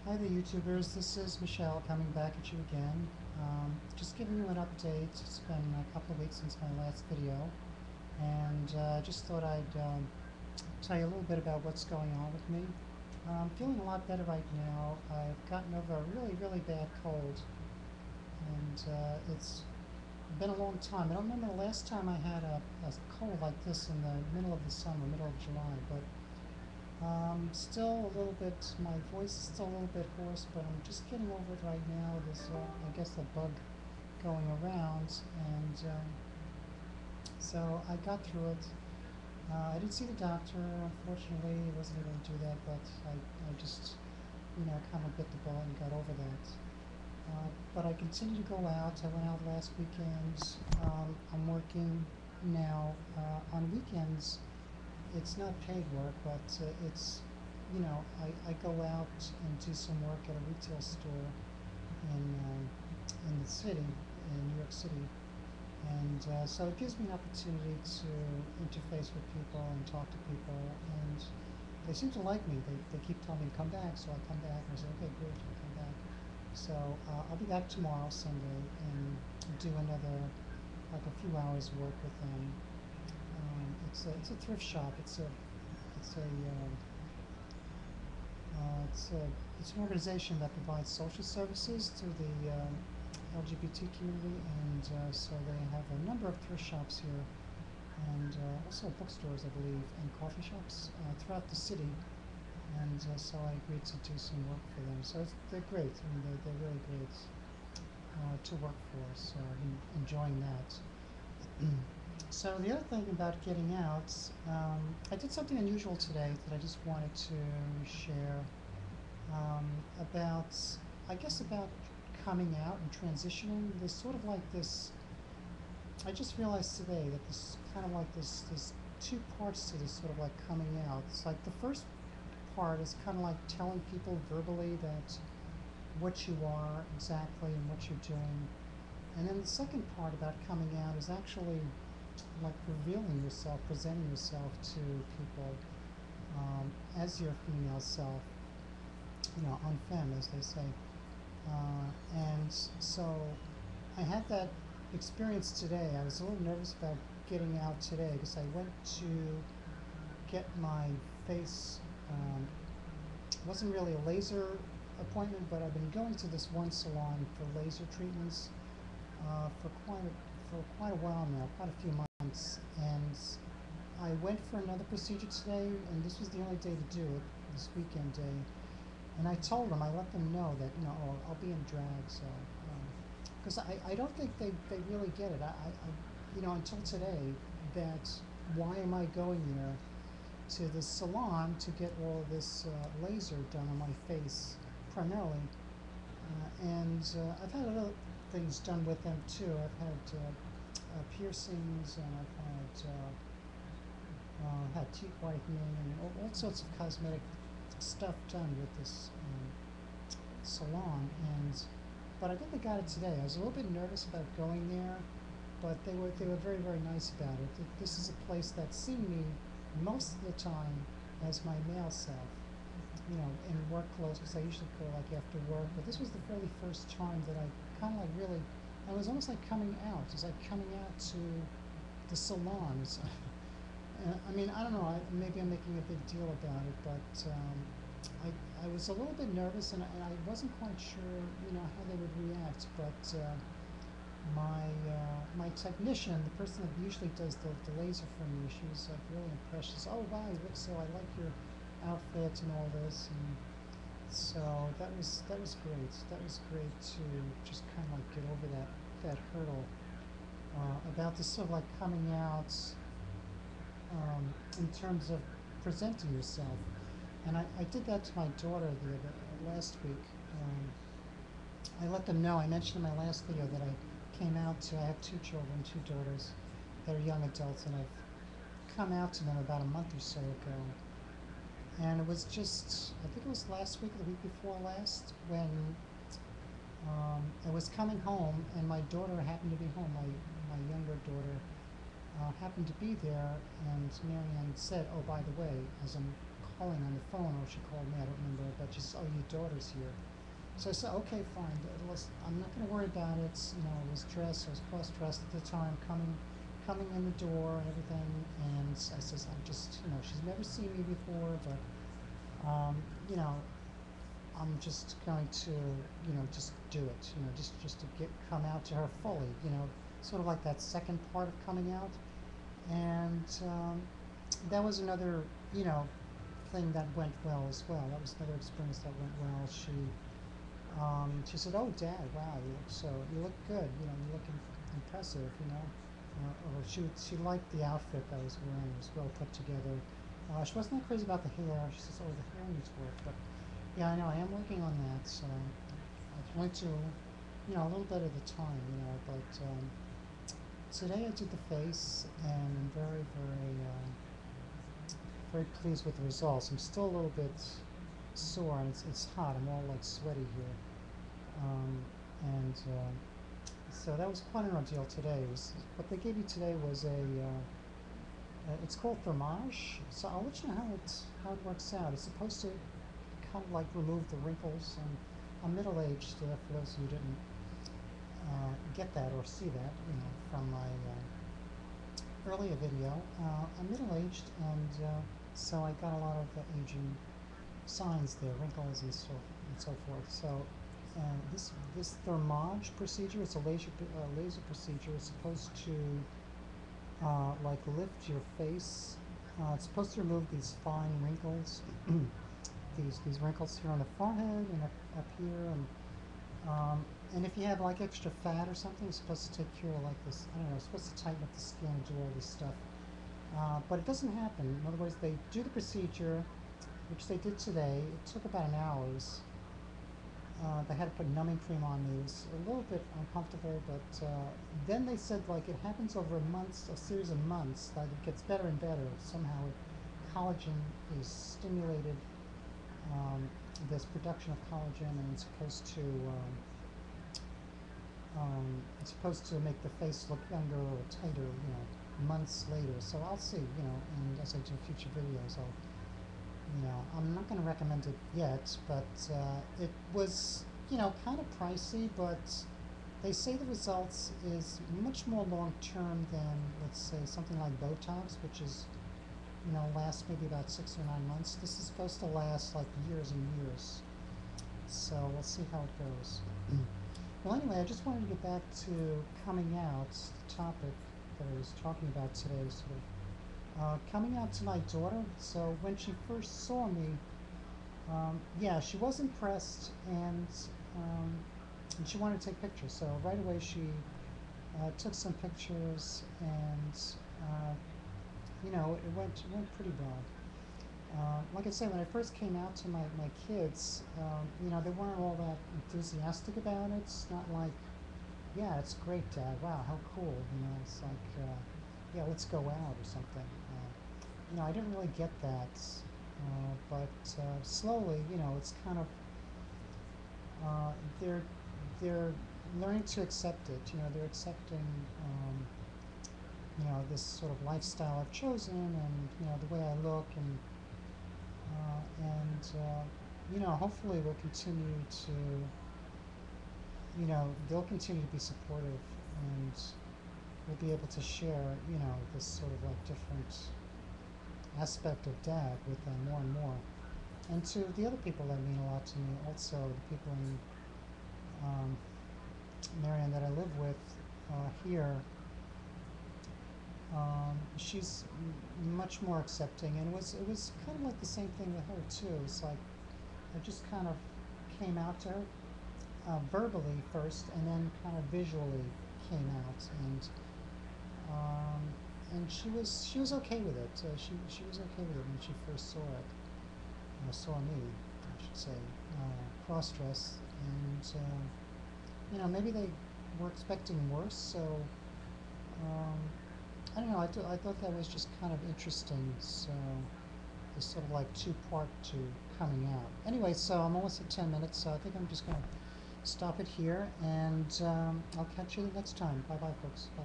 Hi there, YouTubers. This is Michelle coming back at you again. Just giving you an update. It's been a couple of weeks since my last video, and just thought I'd tell you a little bit about what's going on with me. I'm feeling a lot better right now. I've gotten over a really, really bad cold, and it's been a long time. I don't remember the last time I had a cold like this in the middle of the summer, middle of July, but still a little bit, my voice is still a little bit hoarse, but I'm just getting over it right now. There's, I guess, a bug going around, and so I got through it. I didn't see the doctor, unfortunately. I wasn't able to do that, but I just, kind of bit the bullet and got over that. But I continue to go out. I went out last weekend. I'm working now on weekends. It's not paid work, but I go out and do some work at a retail store in the city, in New York City, and so it gives me an opportunity to interface with people and talk to people, and they seem to like me. They keep telling me to come back, so I come back, and I say, okay, great, I'll come back. So I'll be back tomorrow, Sunday, and do another, like a few hours work with them. It's a thrift shop. It's a it's a it's an organization that provides social services to the LGBT community, and so they have a number of thrift shops here, and also bookstores, I believe, and coffee shops throughout the city. And so I agreed to do some work for them. So they're great. I mean, they're really great to work for. So I've been enjoying that. So the other thing about getting out, I did something unusual today that I just wanted to share about, I guess, about coming out and transitioning. There's sort of like this. I just realized today that this kind of like there's two parts to this sort of like coming out. It's like the first part is kind of like telling people verbally that what you are exactly and what you're doing. And then the second part about coming out is actually like revealing yourself, presenting yourself to people as your female self, en femme, as they say. And so I had that experience today. I was a little nervous about getting out today because I went to get my face. It wasn't really a laser appointment, but I've been going to this one salon for laser treatments for quite a while now, quite a few months, and I went for another procedure today, and this was the only day to do it, this weekend day. And I told them, I let them know that I'll be in drag, so because I don't think they really get it. Until today, that why am I going there to the salon to get all of this laser done on my face primarily, and I've had other things done with them too. I've had piercings, and I've had teeth whitening and all sorts of cosmetic stuff done with this salon. But I think they got it today. I was a little bit nervous about going there, but they were very, very nice about it. This is a place that's seen me most of the time as my male self, in work clothes, because I usually go like after work. But this was the very first time that I kind of like really, it was almost like coming out. It's like coming out to the salon. I mean, I don't know. Maybe I'm making a big deal about it, but I was a little bit nervous, and I wasn't quite sure, how they would react. But my technician, the person that usually does the laser for me, she was like really impressed. She said, "Oh wow, you look so. I like your outfit and all this." And so that was great. That was great to just kind of like get over that hurdle about this sort of like coming out in terms of presenting yourself. And I did that to my daughter last week. I let them know. I mentioned in my last video that I came out to. I have two children, two daughters that are young adults, and I've come out to them about a month or so ago. And it was just, I think it was last week or the week before last, when I was coming home, and my daughter happened to be home. My younger daughter happened to be there, and Marianne said, "Oh, by the way," as I'm calling on the phone, or she called me, I don't remember, but she said, oh, your daughter's here. So I said, okay, fine. I'm not going to worry about it. You know, I was dressed, I was cross-dressed at the time, coming in the door and everything. And I says, I'm just, you know, she's never seen me before, but, you know, I'm just going to, you know, just do it. You know, just to come out to her fully. You know, sort of like that second part of coming out. And that was another, you know, thing that went well as well. That was another experience that went well. She said, "Oh, Dad, wow, you look good. You know, you look impressive. You know." Or she liked the outfit that I was wearing. It was well put together. She wasn't that crazy about the hair. She says, "Oh, the hair needs work." But yeah, I know I am working on that. So I went to, you know, a little bit at a time. You know, but today I did the face, and I'm very pleased with the results. I'm still a little bit sore, and it's hot. I'm all like sweaty here. And so that was quite an ordeal today. What they gave me today was it's called thermage. So I'll let you know how it works out. It's supposed to kind of like remove the wrinkles. And I'm middle-aged, for those of you who didn't get that or see that, you know, from my earlier video. I'm middle-aged, and so I got a lot of aging signs there, wrinkles and so forth. So this thermage procedure, it's a laser procedure. It's supposed to like lift your face. It's supposed to remove these fine wrinkles, these wrinkles here on the forehead and up here, and if you have like extra fat or something, it's supposed to take care of like this. I don't know. It's supposed to tighten up the skin and do all this stuff, but it doesn't happen. In other words, they do the procedure, which they did today. It took about an hour. They had to put numbing cream on me. It was a little bit uncomfortable, but then they said like it happens over a series of months, that it gets better and better. Somehow collagen is stimulated. There's production of collagen, and it's supposed to make the face look younger or tighter, you know, months later. So I'll see, you know, and as I do future videos, I'm not going to recommend it yet, but it was, you know, kind of pricey, but they say the results is much more long-term than, let's say, something like Botox, which is, you know, lasts maybe about 6 or 9 months. This is supposed to last like years and years. So we'll see how it goes. Well, anyway, I just wanted to get back to coming out, the topic that I was talking about today, sort of coming out to my daughter. So when she first saw me, yeah, she was impressed, and she wanted to take pictures. So right away she took some pictures, and you know, it went pretty well. Like I said, when I first came out to my kids, you know, they weren't all that enthusiastic about it. It's not like, yeah, it's great, Dad. Wow, how cool. You know, it's like, yeah, let's go out or something. You know, I didn't really get that. But slowly, you know, it's kind of, they're learning to accept it. You know, they're accepting, you know, this sort of lifestyle I've chosen, and, you know, the way I look, you know, hopefully we'll continue to, you know, they'll continue to be supportive, and we'll be able to share, you know, this sort of like different aspect of Dad with them more and more. And to the other people that mean a lot to me, also the people in Marianne that I live with here, she's much more accepting, and it was kind of like the same thing with her too. It's like I just kind of came out to her verbally first, and then kind of visually came out, and she was okay with it. She was okay with it when she first saw it, saw me, I should say, cross dress, and you know, maybe they were expecting worse, so. I don't know. I thought that was just kind of interesting. So it's sort of like two-part to coming out. Anyway, so I'm almost at 10 minutes, so I think I'm just going to stop it here, and I'll catch you next time. Bye-bye, folks. Bye.